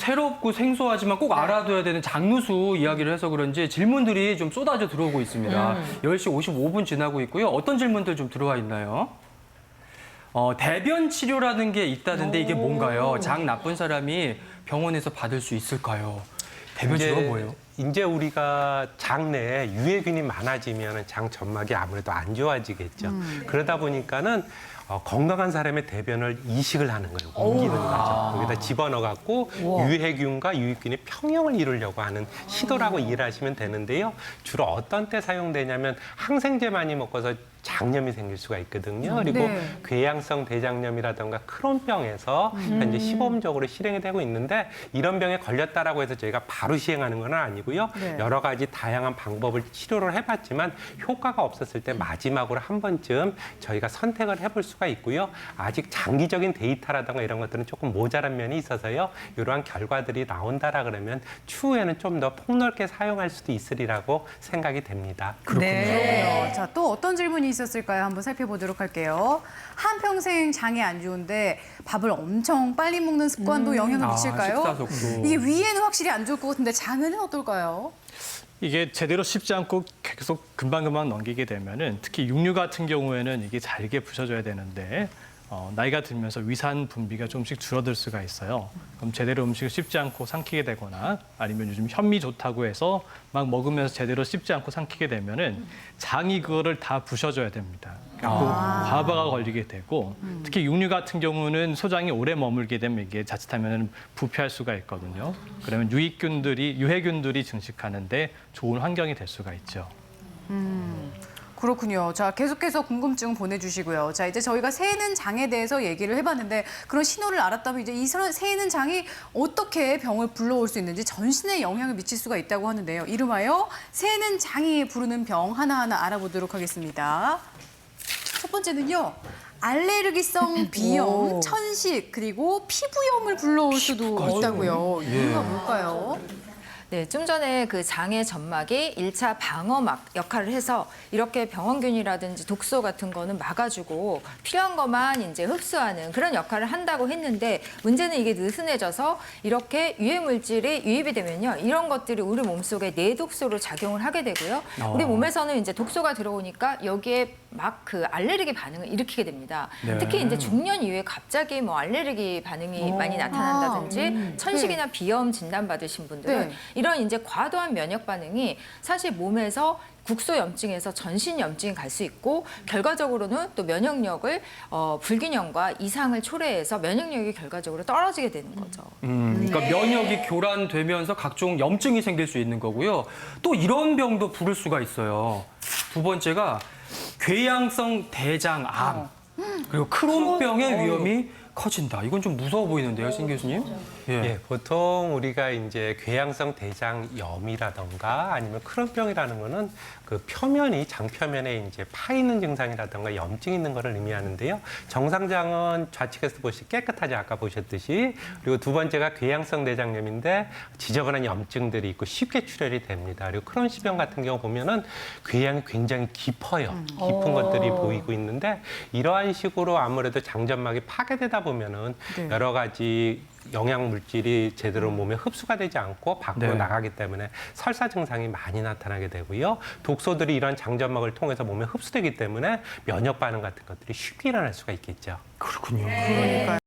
새롭고 생소하지만 꼭 알아둬야 되는 장누수 이야기를 해서 그런지 질문들이 좀 쏟아져 들어오고 있습니다. 10시 55분 지나고 있고요. 어떤 질문들 좀 들어와 있나요? 대변 치료라는 게 있다는데 이게 뭔가요? 장 나쁜 사람이 병원에서 받을 수 있을까요? 대변 치료가 뭐예요? 이제 우리가 장 내에 유해균이 많아지면 장 점막이 아무래도 안 좋아지겠죠. 그러다 보니까는 건강한 사람의 대변을 이식을 하는 거예요. 옮기는 거죠. 여기다 집어넣어갖고 유해균과 유익균의 평형을 이루려고 하는 시도라고 이해하시면 되는데요. 주로 어떤 때 사용되냐면 항생제 많이 먹어서 장염이 생길 수가 있거든요. 그리고 궤양성 대장염이라든가 크론병에서 현재 시범적으로 실행이 되고 있는데 이런 병에 걸렸다라고 해서 저희가 바로 시행하는 건 아니고요. 여러 가지 다양한 방법을 치료를 해봤지만 효과가 없었을 때 마지막으로 한 번쯤 저희가 선택을 해볼 수가 있고요. 아직 장기적인 데이터라든가 이런 것들은 조금 모자란 면이 있어서요. 이러한 결과들이 나온다라 그러면 추후에는 좀 더 폭넓게 사용할 수도 있으리라고 생각이 됩니다. 네. 자, 또 어떤 질문이 있었을까요? 한번 살펴보도록 할게요. 한평생 장이 안 좋은데 밥을 엄청 빨리 먹는 습관도 영향을 미칠까요? 식사 속도. 이게 위에는 확실히 안 좋을 것 같은데 장에는 어떨까요? 이게 제대로 씹지 않고 계속 금방금방 넘기게 되면은 특히 육류 같은 경우에는 이게 잘게 부셔져야 되는데 나이가 들면서 위산 분비가 조금씩 줄어들 수가 있어요. 그럼 제대로 음식을 씹지 않고 삼키게 되거나 아니면 요즘 현미 좋다고 해서 막 먹으면서 제대로 씹지 않고 삼키게 되면은 장이 그거를 다 부셔줘야 됩니다. 그래서 과부하가 걸리게 되고 특히 육류 같은 경우는 소장이 오래 머물게 되면 이게 자칫하면 부패할 수가 있거든요. 그러면 유해균들이 증식하는데 좋은 환경이 될 수가 있죠. 그렇군요. 자, 계속해서 궁금증 보내주시고요. 자, 이제 저희가 새는 장에 대해서 얘기를 해봤는데 그런 신호를 알았다면 이제 이 새는 장이 어떻게 병을 불러올 수 있는지 전신에 영향을 미칠 수가 있다고 하는데요. 이름하여 새는 장이 부르는 병 하나하나 알아보도록 하겠습니다. 첫 번째는요. 알레르기성 비염, 천식, 그리고 피부염을 불러올 수도 있다고요. 이유가 뭘까요? 네, 좀 전에 그 장의 점막이 1차 방어막 역할을 해서 이렇게 병원균이라든지 독소 같은 거는 막아주고 필요한 것만 이제 흡수하는 그런 역할을 한다고 했는데 문제는 이게 느슨해져서 이렇게 유해 물질이 유입이 되면요. 이런 것들이 우리 몸속에 내독소로 작용을 하게 되고요. 우리 몸에서는 이제 독소가 들어오니까 여기에 막 그 알레르기 반응을 일으키게 됩니다. 특히 이제 중년 이후에 갑자기 뭐 알레르기 반응이 많이 나타난다든지 천식이나 비염 진단 받으신 분들은 이런 이제 과도한 면역 반응이 사실 몸에서 국소염증에서 전신염증이 갈 수 있고 결과적으로는 또 면역력을 불균형과 이상을 초래해서 면역력이 결과적으로 떨어지게 되는 거죠. 그러니까 면역이 교란되면서 각종 염증이 생길 수 있는 거고요. 또 이런 병도 부를 수가 있어요. 두 번째가 궤양성 대장암 그리고 크론병의 위험이 커진다. 이건 좀 무서워 보이는데요, 신 교수님? 예, 보통 우리가 이제 궤양성 대장염이라던가 아니면 크론병이라는 거는 그 표면이 장 표면에 이제 파 있는 증상이라던가 염증이 있는 거를 의미하는데요. 정상장은 좌측에서 깨끗하지 아까 보셨듯이 그리고 두 번째가 궤양성 대장염인데 지저분한 염증들이 있고 쉽게 출혈이 됩니다. 그리고 크론시병 같은 경우 보면은 궤양이 굉장히 깊어요. 깊은 것들이 보이고 있는데 이러한 식으로 아무래도 장점막이 파괴되다 보면은 여러 가지 영양 물질이 제대로 몸에 흡수가 되지 않고 밖으로 나가기 때문에 설사 증상이 많이 나타나게 되고요. 독소들이 이런 장점막을 통해서 몸에 흡수되기 때문에 면역 반응 같은 것들이 쉽게 일어날 수가 있겠죠. 그렇군요. 그러니까요.